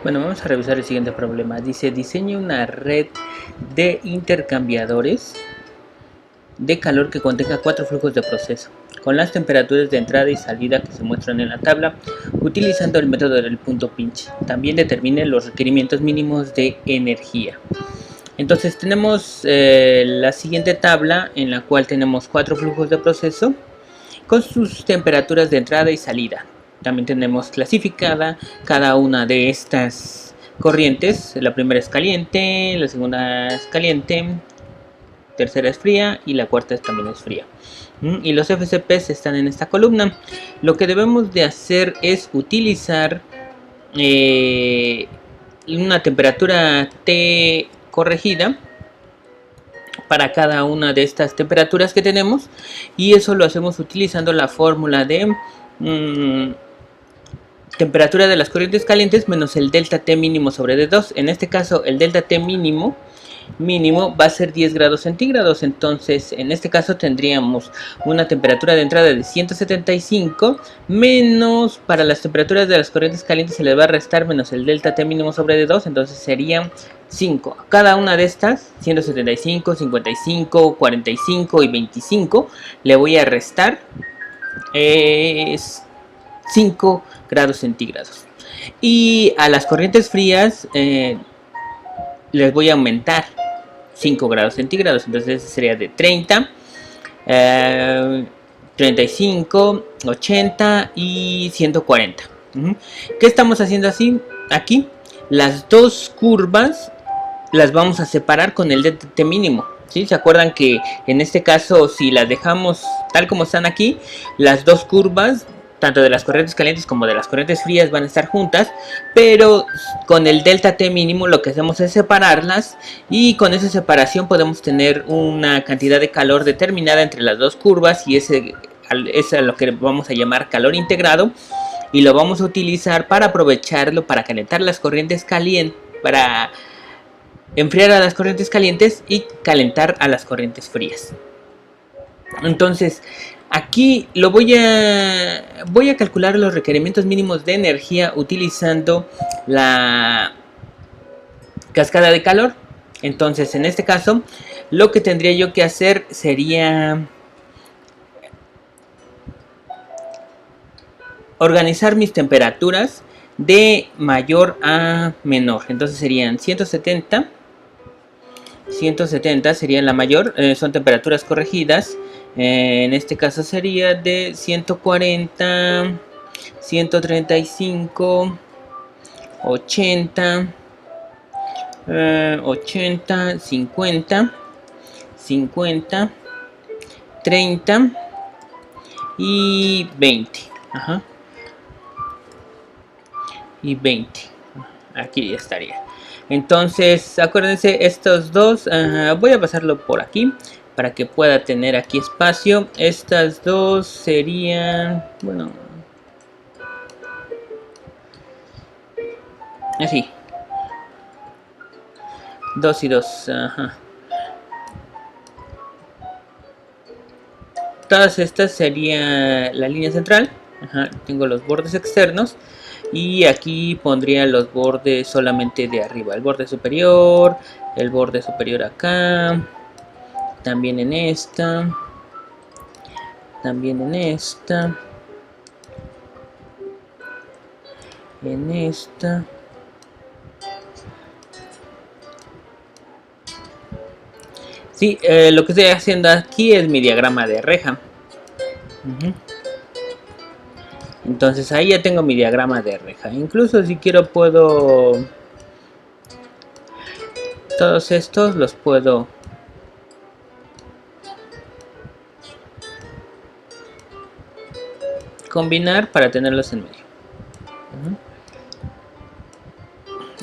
Bueno, vamos a revisar el siguiente problema. Dice, diseñe una red de intercambiadores de calor que contenga 4 flujos de proceso, con las temperaturas de entrada y salida que se muestran en la tabla, utilizando el método del punto pinch. También determine los requerimientos mínimos de energía. Entonces tenemos la siguiente tabla en la cual tenemos 4 flujos de proceso con sus temperaturas de entrada y salida. También tenemos clasificada cada una de estas corrientes. La primera es caliente, la segunda es caliente, tercera es fría y la cuarta también es fría. Y los FCPs están en esta columna. Lo que debemos de hacer es utilizar una temperatura T corregida para cada una de estas temperaturas que tenemos, y eso lo hacemos utilizando la fórmula de temperatura de las corrientes calientes menos el delta T mínimo sobre D2. En este caso el delta T mínimo va a ser 10 grados centígrados. Entonces en este caso tendríamos una temperatura de entrada de 175 menos, para las temperaturas de las corrientes calientes se le va a restar menos el delta T mínimo sobre D2, entonces serían 5. Cada una de estas, 175, 55, 45 y 25, le voy a restar 5 grados centígrados. Y a las corrientes frías les voy a aumentar 5 grados centígrados. Entonces sería de 30, 35, 80 y 140. ¿Qué estamos haciendo así? Aquí las dos curvas las vamos a separar con el DT mínimo. ¿Sí? ¿Se acuerdan que en este caso, si las dejamos tal como están aquí, las dos curvas, tanto de las corrientes calientes como de las corrientes frías, van a estar juntas, pero con el delta T mínimo lo que hacemos es separarlas, y con esa separación podemos tener una cantidad de calor determinada entre las dos curvas, y ese es lo que vamos a llamar calor integrado, y lo vamos a utilizar para aprovecharlo para calentar las corrientes calientes, para enfriar a las corrientes calientes y calentar a las corrientes frías. Entonces aquí voy a calcular los requerimientos mínimos de energía utilizando la cascada de calor. Entonces en este caso lo que tendría yo que hacer sería organizar mis temperaturas de mayor a menor. Entonces serían 170 sería la mayor, son temperaturas corregidas. En este caso sería de 140, 135, 80, 80, 50, 50, 30 y 20. Ajá. Y 20. Aquí ya estaría. Entonces acuérdense, estos dos voy a pasarlo por aquí para que pueda tener aquí espacio. Estas dos serían, bueno, así, 2 y 2. Ajá. Todas estas sería la línea central. Ajá. Tengo los bordes externos y aquí pondría los bordes solamente de arriba, el borde superior acá, también en esta, también en esta, en esta, sí, lo que estoy haciendo aquí es mi diagrama de reja. Entonces ahí ya tengo mi diagrama de reja. Incluso si quiero puedo, todos estos los puedo combinar para tenerlos en medio.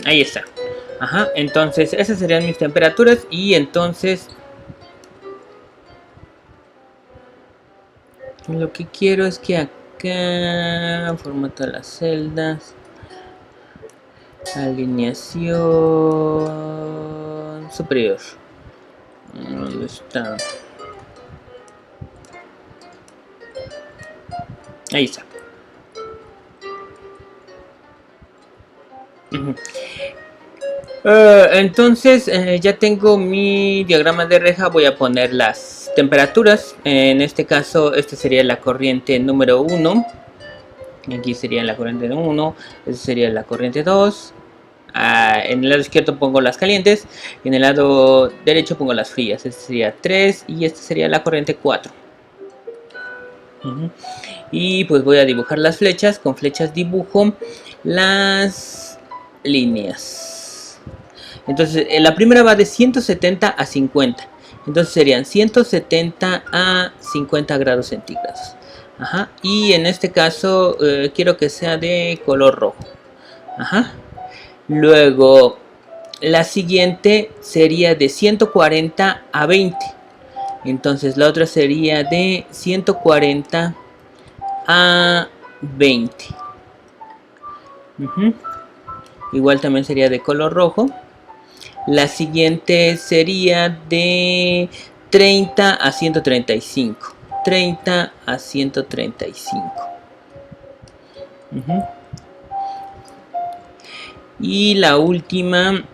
Ahí está. Ajá, entonces esas serían mis temperaturas. Y entonces lo que quiero es que acá formato las celdas, alineación superior, ¿dónde está? Ahí está. Ujú. Entonces ya tengo mi diagrama de reja. Voy a poner las temperaturas. En este caso, este sería la corriente número 1. Aquí sería la corriente 1. Esta sería la corriente 2. En el lado izquierdo pongo las calientes. Y en el lado derecho pongo las frías. Este sería 3. Y esta sería la corriente 4. Y pues voy a dibujar las flechas. Con flechas dibujo las líneas. Entonces la primera va de 170 a 50. Entonces serían 170 a 50 grados centígrados. Ajá. Y en este caso quiero que sea de color rojo. Ajá. Luego la siguiente sería de 140 a 20. Entonces la otra sería de 140 a 20. Igual también sería de color rojo. La siguiente sería de 30 a 135. 30 a 135. Y la última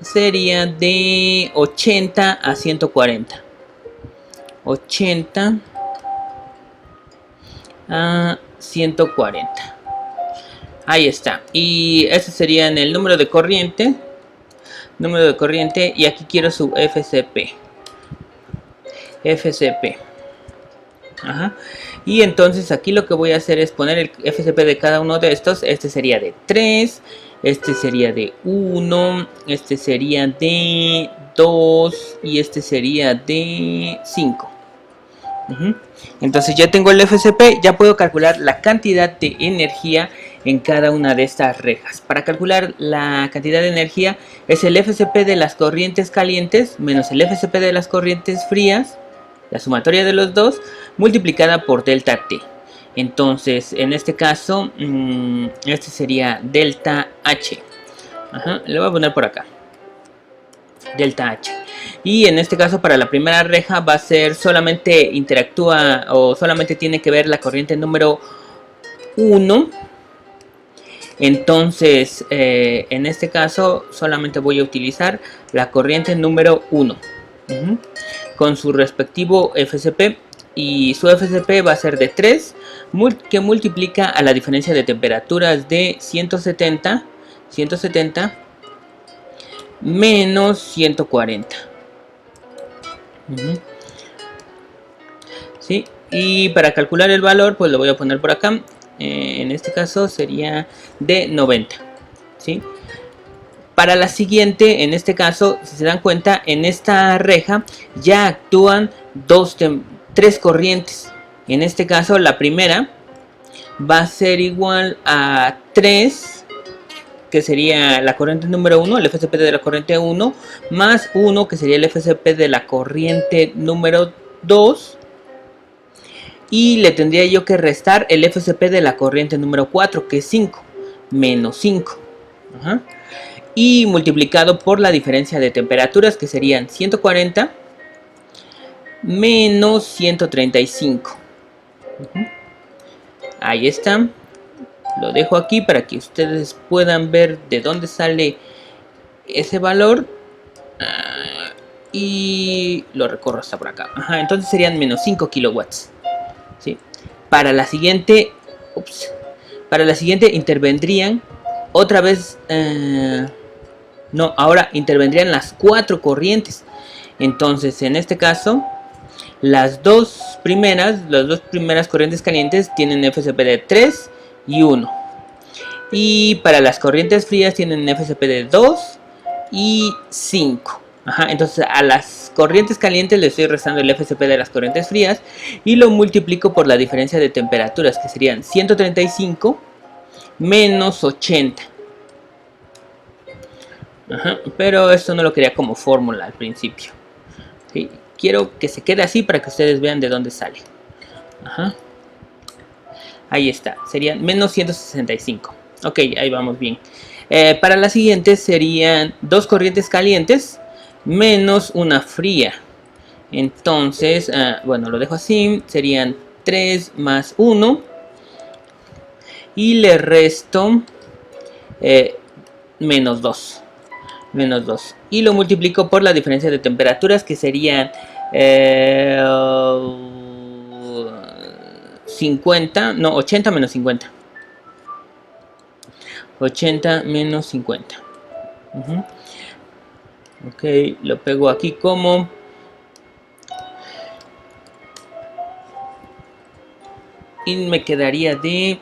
sería de 80 a 140. 80 a 140. Ahí está. Y ese sería el número de corriente. Número de corriente. Y aquí quiero su FCP. FCP. Ajá. Y entonces aquí lo que voy a hacer es poner el FCP de cada uno de estos. Este sería de 3. Este sería de 1. Este sería de 2. Y este sería de 5. Entonces ya tengo el FCP, ya puedo calcular la cantidad de energía en cada una de estas rejas. Para calcular la cantidad de energía es el FCP de las corrientes calientes menos el FCP de las corrientes frías, la sumatoria de los dos, multiplicada por delta T. Entonces en este caso, este sería delta H. Ajá, le voy a poner por acá. Delta H. Y en este caso para la primera reja va a ser solamente interactúa o solamente tiene que ver la corriente número 1. Entonces en este caso solamente voy a utilizar la corriente número 1 con su respectivo FCP. Y su FCP va a ser de 3, que multiplica a la diferencia de temperaturas de 170 menos 140. ¿Sí? Y para calcular el valor, pues lo voy a poner por acá. En este caso sería de 90. ¿Sí? Para la siguiente, en este caso, si se dan cuenta, en esta reja ya actúan 3 corrientes. En este caso, la primera va a ser igual a 3, que sería la corriente número 1, el FCP de la corriente 1, más 1, que sería el FCP de la corriente número 2. Y le tendría yo que restar el FCP de la corriente número 4, que es 5, menos 5. Y multiplicado por la diferencia de temperaturas, que serían 140 menos 135. Ahí está. Lo dejo aquí para que ustedes puedan ver de dónde sale ese valor. Y lo recorro hasta por acá. Entonces serían menos 5 kilowatts. ¿Sí? Para la siguiente intervendrían otra vez. No, ahora intervendrían las 4 corrientes. Entonces en este caso las dos primeras corrientes calientes tienen FCP de 3 y 1. Y para las corrientes frías tienen FCP de 2 y 5. Entonces a las corrientes calientes le estoy restando el FCP de las corrientes frías y lo multiplico por la diferencia de temperaturas, que serían 135 menos 80. Pero esto no lo quería como fórmula al principio. ¿Sí? Quiero que se quede así para que ustedes vean de dónde sale. Ahí está, serían menos 165. Ok, ahí vamos bien. Para la siguiente serían 2 corrientes calientes menos una fría. Entonces, bueno, lo dejo así. Serían 3 más 1. Y le resto menos 2. Menos 2. Y lo multiplico por la diferencia de temperaturas, que serían 50, no, 80 menos 50. 80 menos 50. Ok, lo pego aquí como... Y me quedaría de...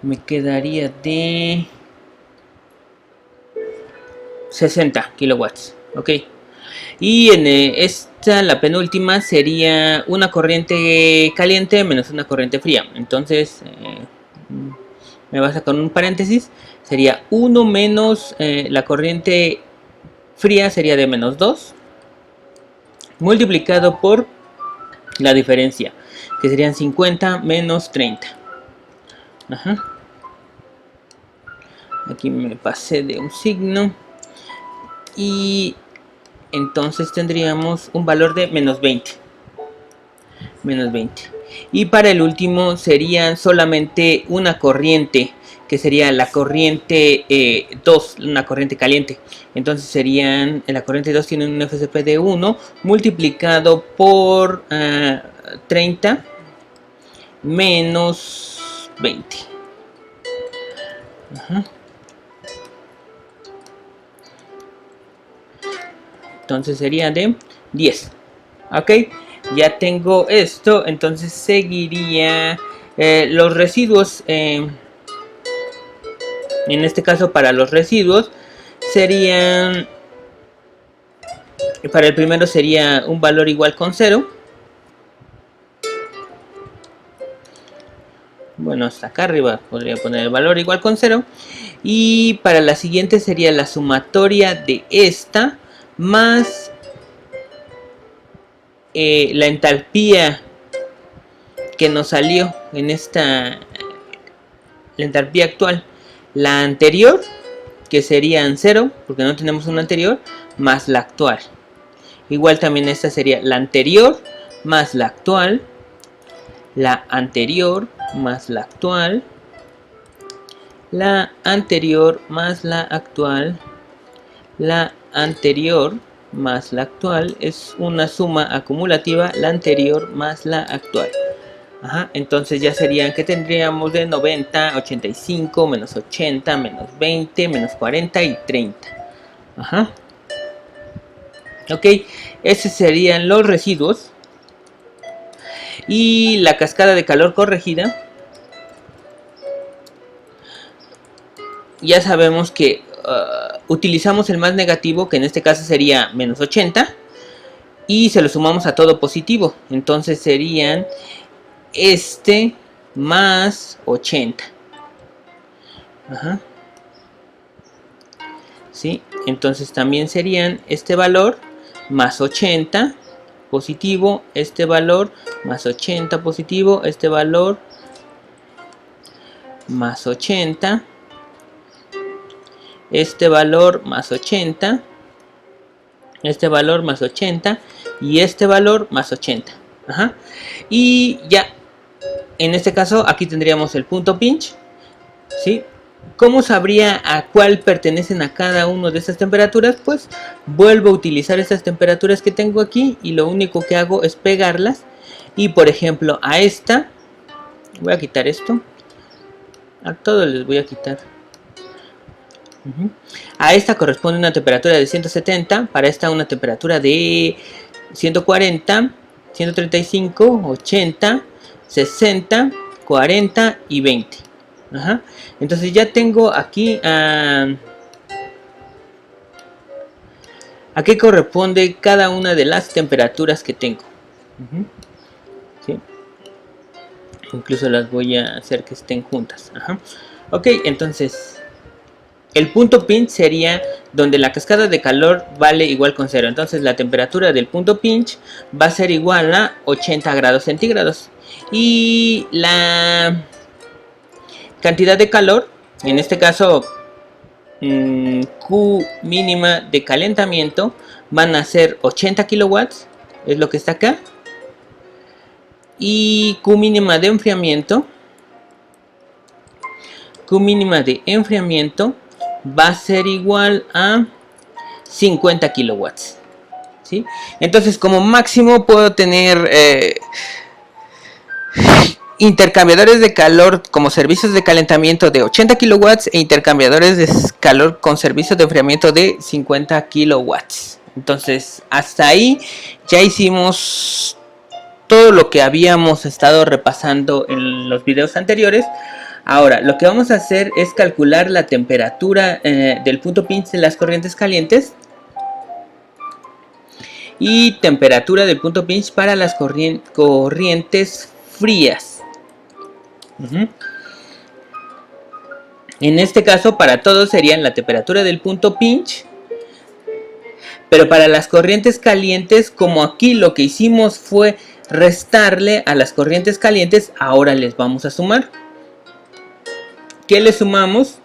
Me quedaría de... 60 kilowatts. Ok. Y en esta, la penúltima, sería una corriente caliente menos una corriente fría. Entonces, me basta con un paréntesis. Sería 1 menos la corriente fría, sería de menos 2. Multiplicado por la diferencia, que serían 50 menos 30. Ajá. Aquí me pasé de un signo. Y entonces tendríamos un valor de menos 20. Menos 20. Y para el último serían solamente una corriente, que sería la corriente 2, una corriente caliente. Entonces serían, la corriente 2 tiene un FCP de 1 multiplicado por 30 menos 20. Ajá. Entonces sería de 10. Ok, ya tengo esto. Entonces seguiría los residuos. En este caso, para los residuos serían... Para el primero sería un valor igual con 0. Bueno, hasta acá arriba podría poner el valor igual con 0. Y para la siguiente sería la sumatoria de esta más la entalpía que nos salió en esta, la entalpía actual. La anterior, que serían 0, porque no tenemos una anterior, más la actual. Igual también esta sería la anterior más la actual, la anterior más la actual, la anterior más la actual, la anterior más la actual. Es una suma acumulativa, la anterior más la actual. Ajá, entonces ya serían que tendríamos de 90, 85, menos 80, menos 20, menos 40 y 30. Ajá. Ok, esos serían los residuos. Y la cascada de calor corregida. Ya sabemos que utilizamos el más negativo, que en este caso sería menos 80. Y se lo sumamos a todo positivo. Entonces serían este más 80. Ajá. ¿Sí? Entonces también serían este valor más 80 positivo, este valor más 80 positivo, este valor más 80, este valor más 80, este valor más 80 y este valor más 80. Ajá. Y ya, en este caso aquí tendríamos el punto pinch. ¿Sí? ¿Cómo sabría a cuál pertenecen a cada una de estas temperaturas? Pues vuelvo a utilizar estas temperaturas que tengo aquí y lo único que hago es pegarlas. Y por ejemplo a esta, voy a quitar esto, a todos les voy a quitar. A esta corresponde una temperatura de 170, para esta una temperatura de 140, 135, 80, 60, 40 y 20. Ajá. Entonces ya tengo aquí a qué corresponde cada una de las temperaturas que tengo. ¿Sí? Incluso las voy a hacer que estén juntas. Ajá. Ok, entonces el punto pinch sería donde la cascada de calor vale igual con 0. Entonces la temperatura del punto pinch va a ser igual a 80 grados centígrados. Y la cantidad de calor, en este caso Q mínima de calentamiento, van a ser 80 kilowatts, es lo que está acá. Y Q mínima de enfriamiento. Q mínima de enfriamiento va a ser igual a 50 kilowatts. ¿Sí? Entonces, como máximo puedo tener intercambiadores de calor como servicios de calentamiento de 80 kilowatts e intercambiadores de calor con servicios de enfriamiento de 50 kilowatts. Entonces, hasta ahí ya hicimos todo lo que habíamos estado repasando en los videos anteriores. Ahora, lo que vamos a hacer es calcular la temperatura del punto pinch de las corrientes calientes y temperatura del punto pinch para las corrientes frías. En este caso, para todos serían la temperatura del punto pinch. Pero para las corrientes calientes, como aquí lo que hicimos fue restarle a las corrientes calientes, ahora les vamos a sumar. ¿Qué le sumamos?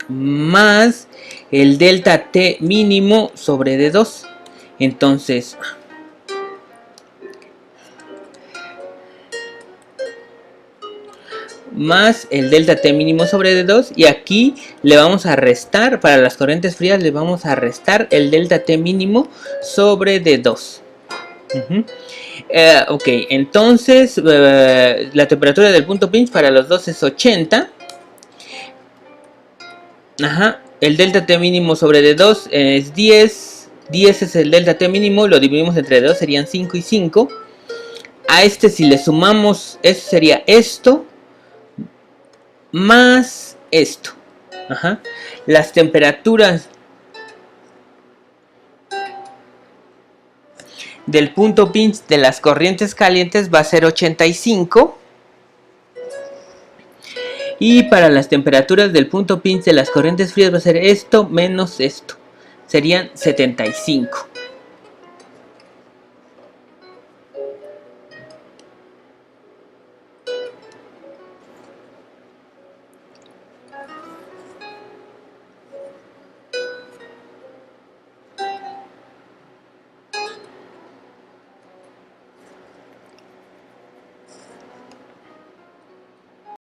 Más el delta T mínimo sobre D2. Entonces, más el delta T mínimo sobre D2. Y aquí le vamos a restar, para las corrientes frías le vamos a restar el delta T mínimo sobre D2. Ok, entonces la temperatura del punto pinch para los dos es 80. El delta T mínimo sobre D2 es 10. 10 es el delta T mínimo, lo dividimos entre D2, serían 5 y 5. A este si le sumamos, eso sería esto más esto. Las temperaturas del punto pinch de las corrientes calientes va a ser 85. Y para las temperaturas del punto pinch de las corrientes frías va a ser esto menos esto. Serían 75.